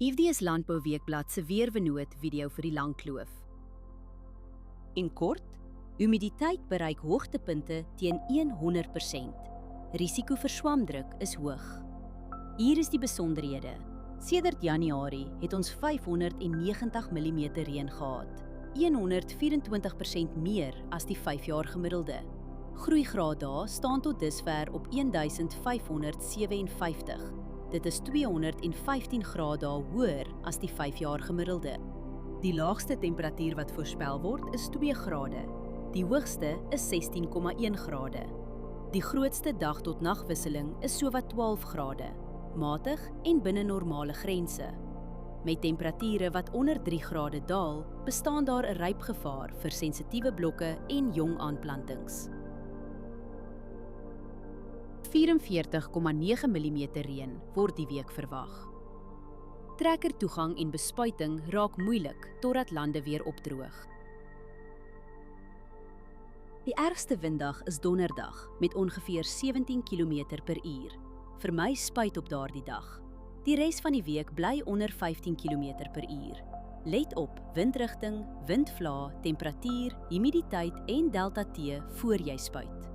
Hierdie is Landbou Weekblad se weervernoot video vir die Langkloof. En kort, humiditeit bereik hoogtepunte teen 100%. Risiko vir swamdruk is hoog. Hier is die besonderhede. Sedert Januarie het ons 590 mm reën gehad, 124% meer as die 5-jaar gemiddelde. Groeigraaddae staan tot dusver op 1557. Dit is 215 grade hoër as die 5-jaar gemiddelde. Die laagste temperatuur wat voorspel word is 2 grade. Die hoogste is 16,1 grade. Die grootste dag tot nagwisseling is sowat 12 grade, matig en binne normale grense. Met temperature wat onder 3 grade daal, bestaan daar 'n rypgevaar vir sensitiewe blokke en jong aanplantings. 44,9 mm reën word die week verwag. Trekkertoegang en bespuiting raak moeilik totdat lande weer opdroog. Die ergste winddag is donderdag met ongeveer 17 km/h. Vir my spuit op daardie dag. Die res van die week bly onder 15 km/h. Let op windrigting, windvlae, temperatuur, humiditeit en delta T voor jy spuit.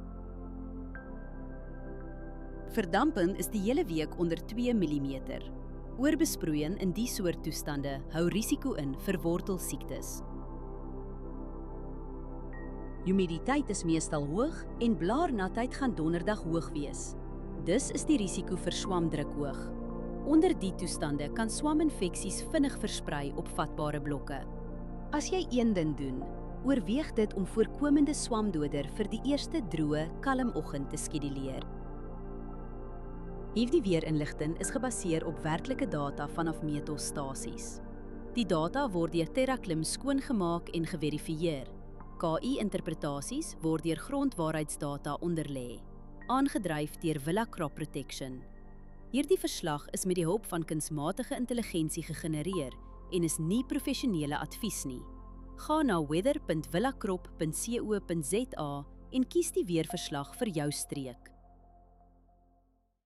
Verdamping is die hele week onder 2 mm. Oorbesproeiing in die soort toestande hou risiko in vir wortelsiektes. Humiditeit is meestal hoog en blaarnatheid gaan donderdag hoog wees. Dus is die risiko vir swamdruk hoog. Onder die toestande kan swaminfeksies vinnig versprei op vatbare blokke. As jy een ding doen, oorweeg dit om voorkomende swamdoder vir die eerste droë, kalm oggend te skeduleer. Hierdie weerinligting is gebaseer op werklike data vanaf meetstasies. Die data word deur TerraClim skoongemaak en geverifieer. KI-interpretasies word deur grondwaarheidsdata onderlê, aangedryf deur Villa Crop Protection. Hierdie verslag is met die hulp van kunsmatige intelligensie gegenereer en is nie professionele advies nie. Ga na weather.villacrop.co.za en kies die weerverslag vir jou streek.